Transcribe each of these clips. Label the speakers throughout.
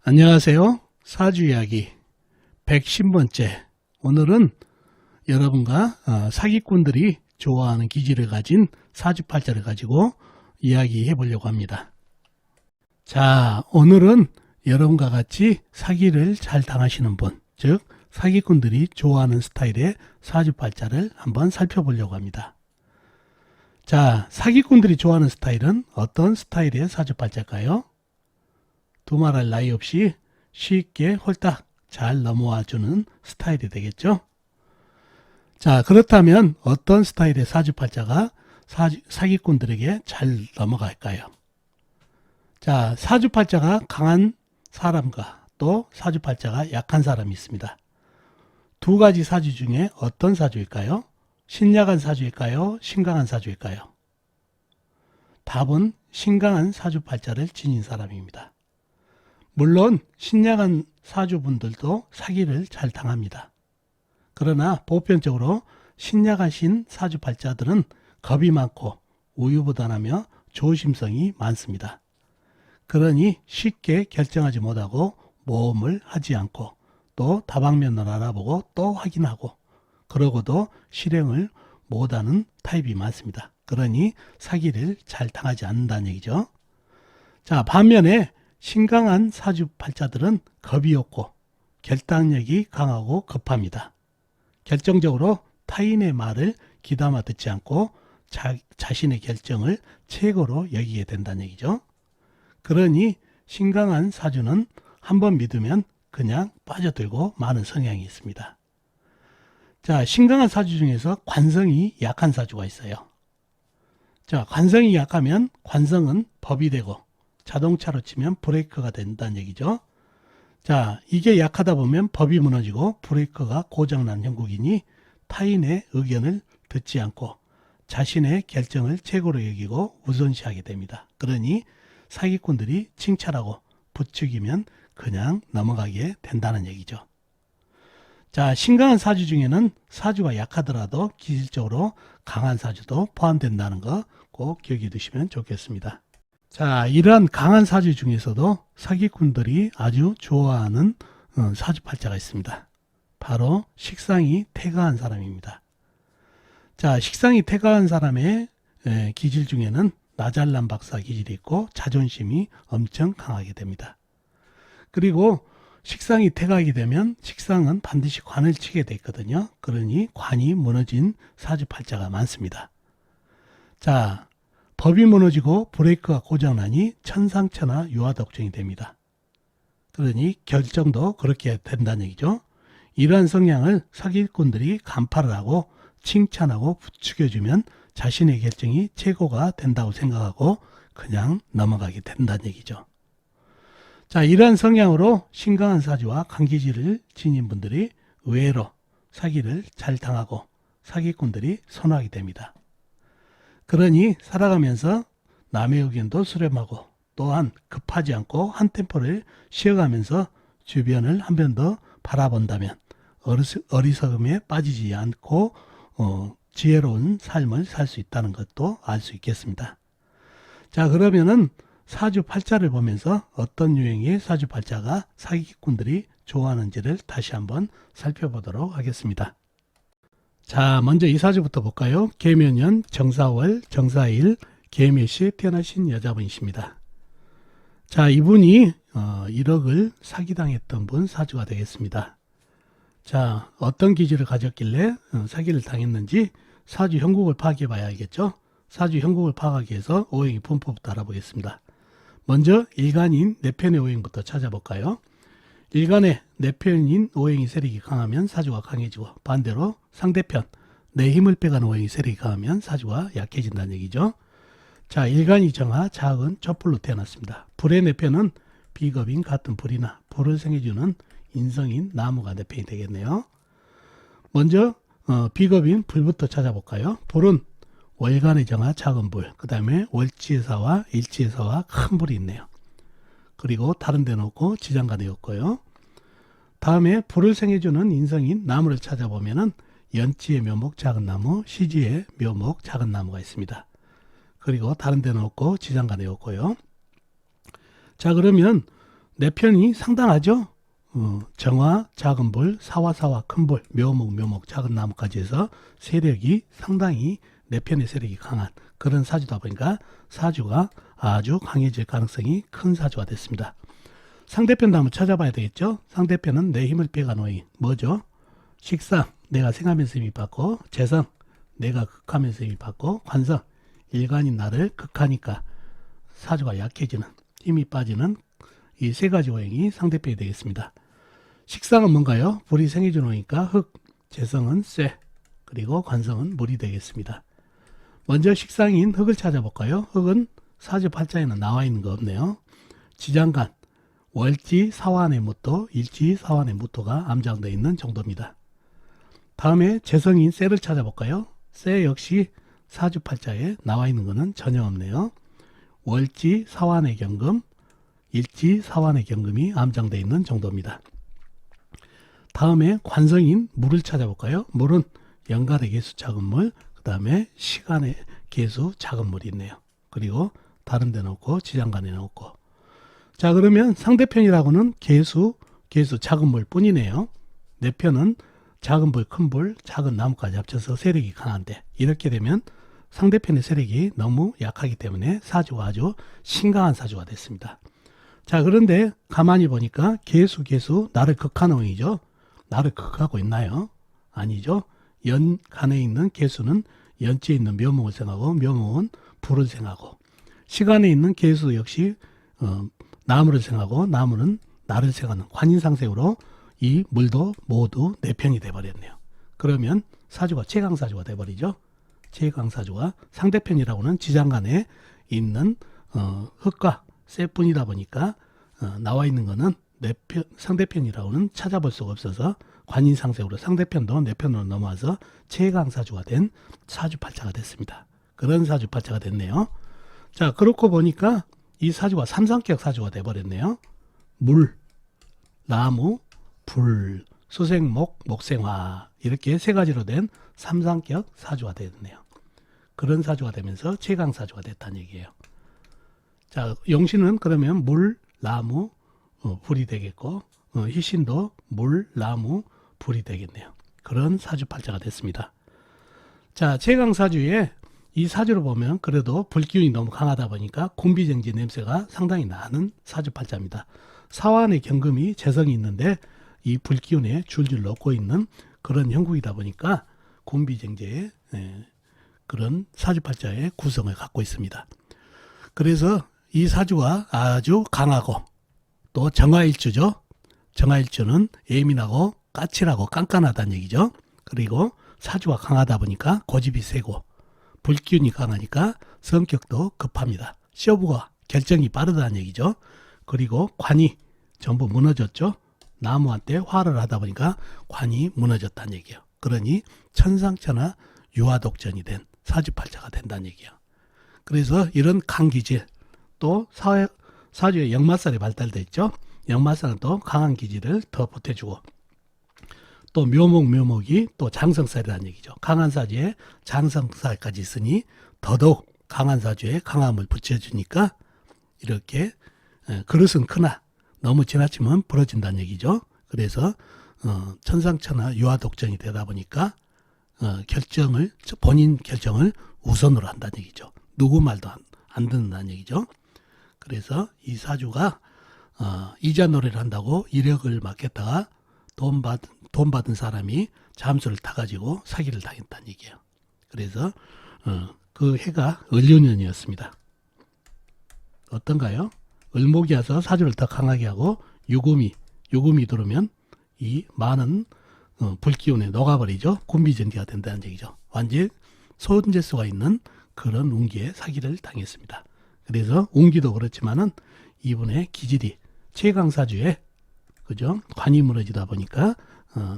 Speaker 1: 안녕하세요. 사주이야기 110번째. 오늘은 여러분과 사기꾼들이 좋아하는 기질을 가진 사주팔자를 가지고 이야기해 보려고 합니다. 자, 오늘은 여러분과 같이 사기를 잘 당하시는 분, 즉 사기꾼들이 좋아하는 스타일의 사주팔자를 한번 살펴보려고 합니다. 자, 사기꾼들이 좋아하는 스타일은 어떤 스타일의 사주팔자일까요? 두말할 나위 없이 쉽게 홀딱 잘 넘어와주는 스타일이 되겠죠. 자, 그렇다면 어떤 스타일의 사주팔자가 사기꾼들에게 잘 넘어갈까요? 자, 사주팔자가 강한 사람과 또 사주팔자가 약한 사람이 있습니다. 두 가지 사주 중에 어떤 사주일까요? 신약한 사주일까요? 신강한 사주일까요? 답은 신강한 사주팔자를 지닌 사람입니다. 물론 신약한 사주분들도 사기를 잘 당합니다. 그러나 보편적으로 신약하신 사주팔자들은 겁이 많고 우유부단하며 조심성이 많습니다. 그러니 쉽게 결정하지 못하고 모험을 하지 않고 또 다방면을 알아보고 또 확인하고 그러고도 실행을 못하는 타입이 많습니다. 그러니 사기를 잘 당하지 않는다는 얘기죠. 자, 반면에 신강한 사주팔자들은 겁이 없고 결단력이 강하고 급합니다. 결정적으로 타인의 말을 귀담아 듣지 않고 자신의 결정을 최고로 여기게 된다는 얘기죠. 그러니 신강한 사주는 한번 믿으면 그냥 빠져들고 마는 성향이 있습니다. 자, 신강한 사주 중에서 관성이 약한 사주가 있어요. 자, 관성이 약하면 관성은 법이 되고 자동차로 치면 브레이크가 된다는 얘기죠. 자, 이게 약하다 보면 법이 무너지고 브레이크가 고장난 형국이니 타인의 의견을 듣지 않고 자신의 결정을 최고로 여기고 우선시하게 됩니다. 그러니 사기꾼들이 칭찬하고 부추기면 그냥 넘어가게 된다는 얘기죠. 자, 신강한 사주 중에는 사주가 약하더라도 기질적으로 강한 사주도 포함된다는 거 꼭 기억해 두시면 좋겠습니다. 자, 이러한 강한 사주 중에서도 사기꾼들이 아주 좋아하는 사주팔자가 있습니다. 바로 식상이 태가한 사람입니다. 자, 식상이 태가한 사람의 기질 중에는 나잘난 박사 기질이 있고 자존심이 엄청 강하게 됩니다. 그리고 식상이 태가하게 되면 식상은 반드시 관을 치게 돼 있거든요. 그러니 관이 무너진 사주팔자가 많습니다. 자, 법이 무너지고 브레이크가 고장나니 천상천하 유아독존이 됩니다. 그러니 결정도 그렇게 된다는 얘기죠. 이러한 성향을 사기꾼들이 간파를 하고 칭찬하고 부추겨주면 자신의 결정이 최고가 된다고 생각하고 그냥 넘어가게 된다는 얘기죠. 자, 이러한 성향으로 신강한 사주와 강기질을 지닌 분들이 의외로 사기를 잘 당하고 사기꾼들이 선호하게 됩니다. 그러니 살아가면서 남의 의견도 수렴하고 또한 급하지 않고 한 템포를 쉬어가면서 주변을 한 번 더 바라본다면 어리석음에 빠지지 않고 지혜로운 삶을 살 수 있다는 것도 알 수 있겠습니다. 자, 그러면은 사주팔자를 보면서 어떤 유형의 사주팔자가 사기꾼들이 좋아하는지를 다시 한번 살펴보도록 하겠습니다. 자, 먼저 이 사주부터 볼까요? 계묘년 정사월 정사일 계묘시에 태어나신 여자분이십니다. 자, 이분이 1억을 사기당했던 분 사주가 되겠습니다. 자, 어떤 기질을 가졌길래 사기를 당했는지 사주 형국을 파악해 봐야 알겠죠? 사주 형국을 파악하기 위해서 오행의 분포부터 알아보겠습니다. 먼저 일간인 내편의 오행부터 찾아볼까요? 일간에 내편인 오행이 세력이 강하면 사주가 강해지고 반대로 상대편 내 힘을 빼가는 오행이 세력이 강하면 사주가 약해진다는 얘기죠. 자, 일간이 정화 자학은 촛불로 태어났습니다. 불의 내편은 비겁인 같은 불이나 불을 생겨주는 인성인 나무가 내편이 되겠네요. 먼저 비겁인 불부터 찾아볼까요? 불은 월간의 정화 작은 불, 그 다음에 월지에사와 일지에사와 큰 불이 있네요. 그리고 다른 데는 없고 지장간에 없고요. 다음에 불을 생해주는 인성인 나무를 찾아보면은 연지의 묘목 작은 나무, 시지의 묘목 작은 나무가 있습니다. 그리고 다른 데는 없고 지장간에 없고요. 자, 그러면 내편이 상당하죠. 정화, 작은 불, 사화, 큰 불, 묘목, 작은 나무까지 해서 세력이 상당히 내편의 세력이 강한 그런 사주다 보니까 사주가 아주 강해질 가능성이 큰 사주가 됐습니다. 상대편도 한번 찾아봐야 되겠죠. 상대편은 내 힘을 빼가노이 뭐죠? 식상, 내가 생하면서 힘이 받고, 재성, 내가 극하면서 힘이 받고, 관성, 일간인 나를 극하니까 사주가 약해지는, 힘이 빠지는 이 세 가지 오행이 상대편이 되겠습니다. 식상은 뭔가요? 불이 생해준 오니까 흙, 재성은 쇠, 그리고 관성은 물이 되겠습니다. 먼저 식상인 흙을 찾아볼까요? 흙은 사주 팔자에는 나와 있는 거 없네요. 지장간, 월지 사환의 무토, 일지 사환의 무토가 암장되어 있는 정도입니다. 다음에 재성인 쇠를 찾아볼까요? 쇠 역시 사주 팔자에 나와 있는 것은 전혀 없네요. 월지 사환의 경금, 일지 사환의 경금이 암장되어 있는 정도입니다. 다음에 관성인 물을 찾아볼까요? 물은 연간의 개수 작은 물, 그 다음에 시간의 개수 작은 물이 있네요. 그리고 다른 데는 없고 지장간에는 없고. 자, 그러면 상대편이라고는 개수 작은 물 뿐이네요. 내 편은 작은 불, 큰 불, 작은 나무까지 합쳐서 세력이 강한데 이렇게 되면 상대편의 세력이 너무 약하기 때문에 사주가 아주 심각한 사주가 됐습니다. 자, 그런데 가만히 보니까 개수 나를 극하는 오행이죠. 나를 극하고 있나요? 아니죠. 연간에 있는 개수는 연지에 있는 묘목을 생하고 묘목은 불을 생하고 시간에 있는 개수 역시 나무를 생하고 나무는 나를 생하는 관인상색으로 이 물도 모두 내 편이 돼버렸네요. 그러면 사주가 최강사주가 돼버리죠. 최강사주가 상대편이라고는 지장간에 있는 흙과 쇠뿐이다 보니까 나와 있는 거는 상대편이라고는 찾아볼 수가 없어서 관인상색으로 상대편도 내 편으로 넘어와서 최강사주가 된 사주팔자가 됐습니다. 그런 사주팔자가 됐네요. 자, 그렇고 보니까 이 사주가 삼상격 사주가 돼버렸네요. 물, 나무, 불, 수생목, 목생화 이렇게 세 가지로 된 삼상격 사주가 됐네요. 그런 사주가 되면서 최강사주가 됐다는 얘기예요. 자, 용신은 그러면 물, 나무, 불이 되겠고 희신도 물, 나무, 불이 되겠네요. 그런 사주팔자가 됐습니다. 자, 최강사주에 이 사주를 보면 그래도 불기운이 너무 강하다 보니까 곤비쟁지 냄새가 상당히 나는 사주팔자입니다. 사환의 경금이 재성이 있는데 이 불기운에 줄줄 넣고 있는 그런 형국이다 보니까 곤비쟁지의 그런 사주팔자의 구성을 갖고 있습니다. 그래서 이 사주가 아주 강하고 또 정화일주죠. 정화일주는 예민하고 까칠하고 깐깐하다는 얘기죠. 그리고 사주가 강하다 보니까 고집이 세고 불기운이 강하니까 성격도 급합니다. 시어부가 결정이 빠르다는 얘기죠. 그리고 관이 전부 무너졌죠. 나무한테 화를 하다 보니까 관이 무너졌다는 얘기예요. 그러니 천상천하 유화독전이 된 사주팔자가 된다는 얘기예요. 그래서 이런 강기질 또 사주에 역마살이 발달되어 있죠. 역마살은 또 강한 기질을 더 보태주고 또 묘목이 또 장성살이라는 얘기죠. 강한 사주에 장성살까지 있으니 더더욱 강한 사주에 강함을 붙여주니까 이렇게 그릇은 크나 너무 지나치면 부러진다는 얘기죠. 그래서 천상천하 유화독전이 되다 보니까 본인 결정을 우선으로 한다는 얘기죠. 누구 말도 안 듣는다는 얘기죠. 그래서 이 사주가 이자 노래를 한다고 이력을 맡겼다가 돈 받은 사람이 잠수를 타가지고 사기를 당했다는 얘기예요. 그래서 그 해가 을료년이었습니다. 어떤가요? 을목이 와서 사주를 더 강하게 하고 유금이 들어오면 이 많은 불기운에 녹아버리죠. 곤비쟁지가 된다는 얘기죠. 완전 소은재수가 있는 그런 운기에 사기를 당했습니다. 그래서 운기도 그렇지만은 이분의 기질이 최강사주에 그죠? 관이 무너지다 보니까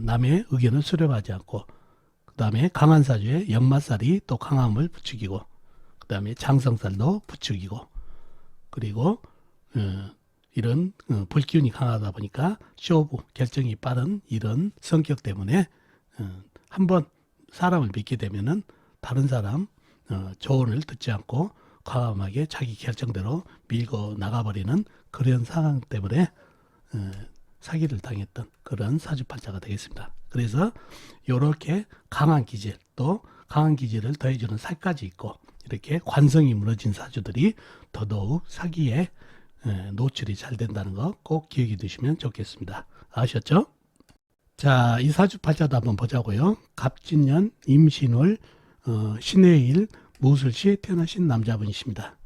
Speaker 1: 남의 의견을 수렴하지 않고 그 다음에 강한 사주에 역마살이 또 강함을 부추기고 그 다음에 장성살도 부추기고 그리고 이런 불기운이 강하다 보니까 쇼부 결정이 빠른 이런 성격 때문에 한번 사람을 믿게 되면은 다른 사람 조언을 듣지 않고 과감하게 자기 결정대로 밀고 나가버리는 그런 상황 때문에 사기를 당했던 그런 사주팔자가 되겠습니다. 그래서 이렇게 강한 기질, 또 강한 기질을 더해주는 살까지 있고 이렇게 관성이 무너진 사주들이 더더욱 사기에 노출이 잘 된다는 거 꼭 기억해 두시면 좋겠습니다. 아셨죠? 자, 이 사주팔자도 한번 보자고요. 갑진년, 임신월, 신해일, 무술시에 태어나신 남자분이십니다.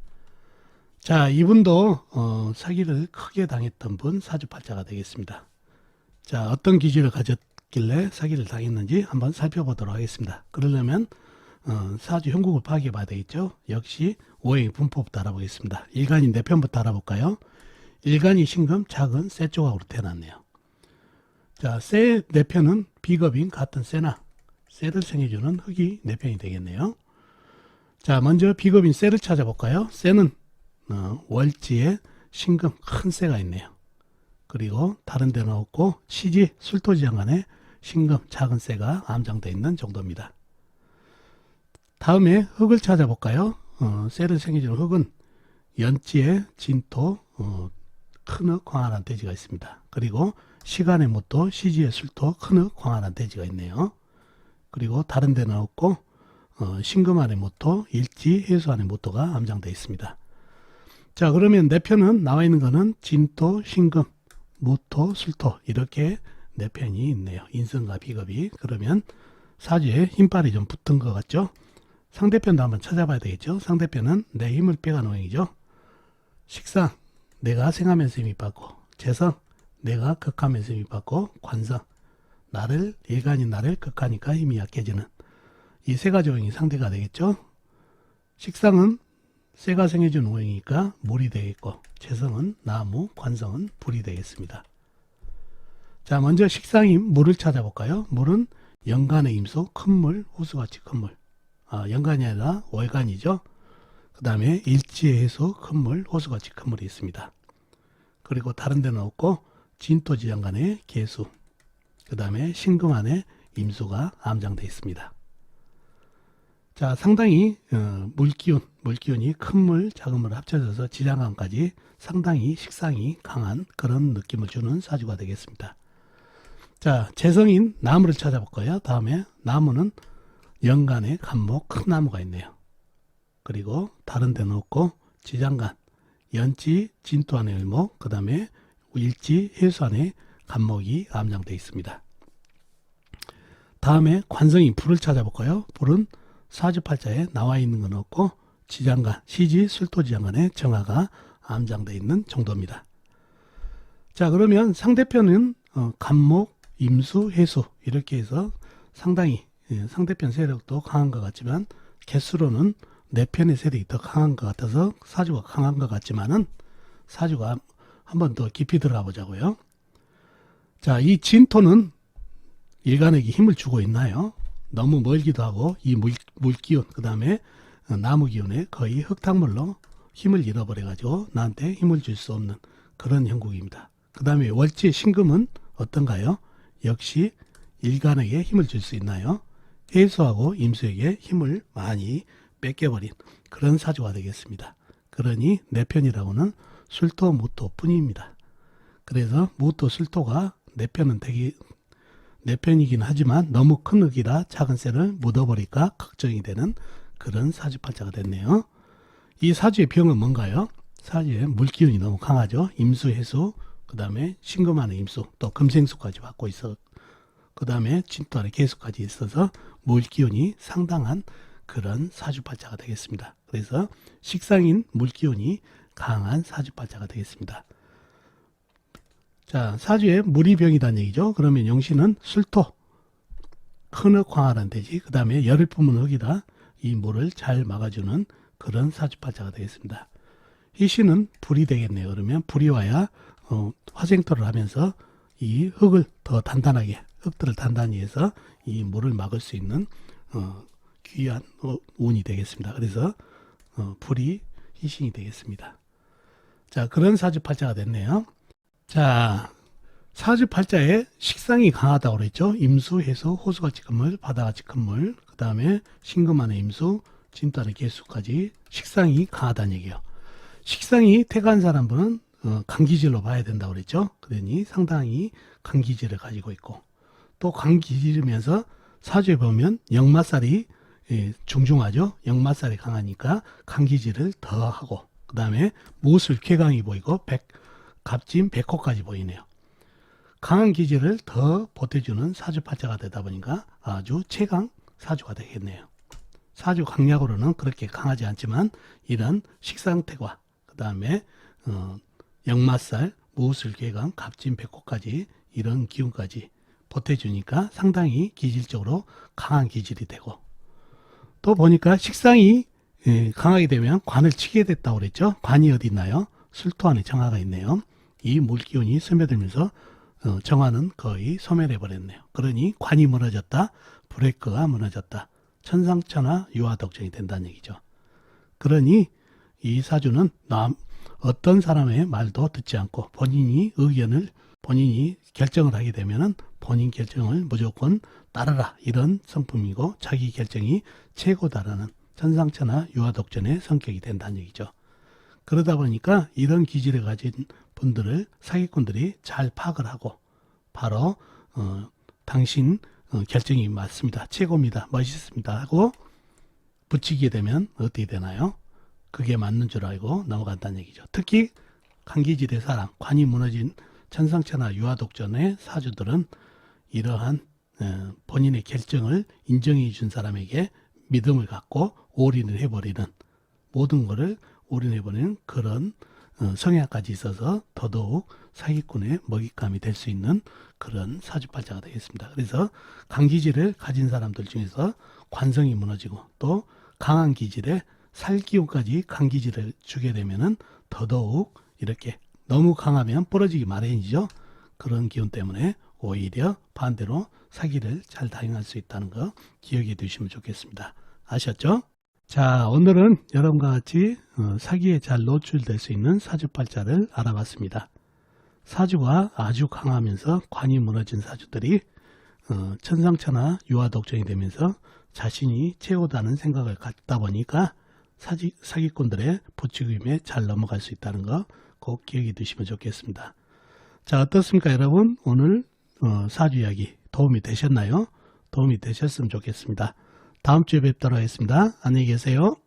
Speaker 1: 자, 이분도 사기를 크게 당했던 분 사주팔자가 되겠습니다. 자, 어떤 기질을 가졌길래 사기를 당했는지 한번 살펴보도록 하겠습니다. 그러려면 사주 형국을 파악해 봐야 되겠죠. 역시 오행의 분포부터 알아보겠습니다. 일간이 내 편부터 알아볼까요? 일간이 신금, 작은 쇠 조각으로 태어났네요. 자, 쇠 내 편은 비겁인 같은 쇠나 쇠를 생해주는 흙이 내 편이 되겠네요. 자, 먼저 비겁인 쇠를 찾아볼까요? 쇠는 월지에 신금 큰 쇠가 있네요. 그리고 다른 데는 없고 시지 술토지장간에 신금 작은 쇠가 암장되어 있는 정도입니다. 다음에 흙을 찾아볼까요? 쇠를 생겨주는 흙은 연지에 진토, 큰흙, 광활한 대지가 있습니다. 그리고 시간의 모토, 시지의 술토, 큰흙, 광활한 대지가 있네요. 그리고 다른 데는 없고 신금 안의 모토, 일지, 해수 안의 모토가 암장되어 있습니다. 자, 그러면 내 편은 나와 있는 거는 진토, 신금, 무토, 술토 이렇게 내 편이 있네요. 인성과 비겁이. 그러면 사주에 힘빨이 좀 붙은 것 같죠? 상대편도 한번 찾아봐야 되겠죠? 상대편은 내 힘을 빼간 오행이죠. 식상, 내가 생하면서 힘이 받고, 재성, 내가 극하면서 힘이 받고, 관성, 일간인 나를 극하니까 힘이 약해지는 이 세 가지 오행이 상대가 되겠죠? 식상은 쇠가 생해준 오행이니까 물이 되겠고, 재성은 나무, 관성은 불이 되겠습니다. 자, 먼저 식상인 물을 찾아볼까요? 물은 연간의 임수, 큰 물, 호수같이 큰 물. 연간이 아니라 월간이죠. 그 다음에 일지의 해수, 큰 물, 호수같이 큰 물이 있습니다. 그리고 다른 데는 없고 진토지장간의 개수, 그 다음에 신금 안에 임수가 암장되어 있습니다. 자, 상당히 물기운이 큰 물, 작은 물 합쳐져서 지장간까지 상당히 식상이 강한 그런 느낌을 주는 사주가 되겠습니다. 자, 재성인 나무를 찾아볼까요? 다음에 나무는 연간에 간목 큰 나무가 있네요. 그리고 다른 데는 없고 지장간, 연지, 진토 안에 을목, 그 다음에 일지, 해수 안에 간목이 암장되어 있습니다. 다음에 관성인 불을 찾아볼까요? 불은 사주팔자에 나와 있는 건 없고 지장간, 시지, 술토지장간에 정화가 암장되어 있는 정도입니다. 자, 그러면 상대편은 간목, 임수, 해수 이렇게 해서 상당히 상대편 세력도 강한 것 같지만 개수로는 내 편의 세력이 더 강한 것 같아서 사주가 강한 것 같지만은 사주가 한 번 더 깊이 들어가 보자고요. 자, 이 진토는 일간에게 힘을 주고 있나요? 너무 멀기도 하고 이 물기운 그 다음에 나무 기운에 거의 흙탕물로 힘을 잃어버려 가지고 나한테 힘을 줄 수 없는 그런 형국입니다. 그 다음에 월지 신금은 어떤가요? 역시 일간에게 힘을 줄 수 있나요? 해수하고 임수에게 힘을 많이 뺏겨버린 그런 사주가 되겠습니다. 그러니 내 편이라고는 술토, 무토 뿐입니다. 그래서 무토, 술토가 내 편이긴 하지만 너무 큰 흙이라 작은 쇠를 묻어버릴까 걱정이 되는 그런 사주팔자가 됐네요. 이 사주의 병은 뭔가요? 사주에 물기운이 너무 강하죠. 임수, 해수, 그 다음에 신금 안에 임수, 또 금생수까지 받고 있어. 그 다음에 진토 안에 개수까지 있어서 물기운이 상당한 그런 사주팔자가 되겠습니다. 그래서 식상인 물기운이 강한 사주팔자가 되겠습니다. 자, 사주에 물이 병이란 얘기죠. 그러면 용신은 술토, 큰 흙, 광활한 대지, 그 다음에 열을 뿜은 흙이라 이 물을 잘 막아주는 그런 사주팔자가 되겠습니다. 희신은 불이 되겠네요. 그러면 불이 와야 화생토를 하면서 이 흙을 더 단단하게, 흙들을 단단히 해서 이 물을 막을 수 있는 귀한 운이 되겠습니다. 그래서 불이 희신이 되겠습니다. 자, 그런 사주팔자가 됐네요. 자, 사주팔자에 식상이 강하다고 그랬죠. 임수, 해수, 호수같이 큰 물, 바다같이 큰 물, 그 다음에 신금 안에 임수, 진토 안에 개수까지 식상이 강하다는 얘기예요. 식상이 태가한 사람은 강기질로 봐야 된다고 그랬죠. 그러니 상당히 강기질을 가지고 있고, 또 강기질이면서 사주에 보면 역마살이 중중하죠. 역마살이 강하니까 강기질을 더 하고, 그 다음에 무술 쾌강이 보이고 갑진 백호까지 보이네요. 강한 기질을 더 보태주는 사주팔자가 되다 보니까 아주 최강 사주가 되겠네요. 사주 강약으로는 그렇게 강하지 않지만 이런 식상태과 그 다음에 역마살, 무술 쾌강, 갑진 백호까지 이런 기운까지 보태주니까 상당히 기질적으로 강한 기질이 되고, 또 보니까 식상이 강하게 되면 관을 치게 됐다고 그랬죠. 관이 어디 있나요? 술토 안에 정화가 있네요. 이 물기운이 스며들면서 정화는 거의 소멸해 버렸네요. 그러니 관이 무너졌다, 브레이크가 무너졌다, 천상천하 유화독정이 된다는 얘기죠. 그러니 이 사주는 어떤 사람의 말도 듣지 않고 본인이 결정을 하게 되면은 본인 결정을 무조건 따르라, 이런 성품이고 자기 결정이 최고다라는 천상천하 유화독전의 성격이 된다는 얘기죠. 그러다 보니까 이런 기질을 가진 분들을 사기꾼들이 잘 파악을 하고 바로 당신 결정이 맞습니다, 최고입니다, 멋있습니다 하고 붙이게 되면 어떻게 되나요? 그게 맞는 줄 알고 넘어간다는 얘기죠. 특히 강기질의 사람, 관이 무너진 천상천하 유화독전의 사주들은 이러한 본인의 결정을 인정해 준 사람에게 믿음을 갖고 올인을 해버리는, 모든 것을 올인해버리는 그런 성향까지 있어서 더더욱 사기꾼의 먹잇감이 될 수 있는 그런 사주팔자가 되겠습니다. 그래서 강기질을 가진 사람들 중에서 관성이 무너지고 또 강한 기질에 살기운까지 강기질을 주게 되면은 더더욱 이렇게 너무 강하면 부러지기 마련이죠. 그런 기운 때문에 오히려 반대로 사기를 잘 당할 수 있다는 거 기억해 두시면 좋겠습니다. 아셨죠? 자, 오늘은 여러분과 같이 사기에 잘 노출될 수 있는 사주팔자를 알아봤습니다. 사주가 아주 강하면서 관이 무너진 사주들이 천상천하 유화독전이 되면서 자신이 최고다는 생각을 갖다 보니까 사기꾼들의 부추김에 잘 넘어갈 수 있다는 거 꼭 기억해 두시면 좋겠습니다. 자, 어떻습니까 여러분? 오늘 사주 이야기 도움이 되셨나요? 도움이 되셨으면 좋겠습니다. 다음 주에 뵙도록 하겠습니다. 안녕히 계세요.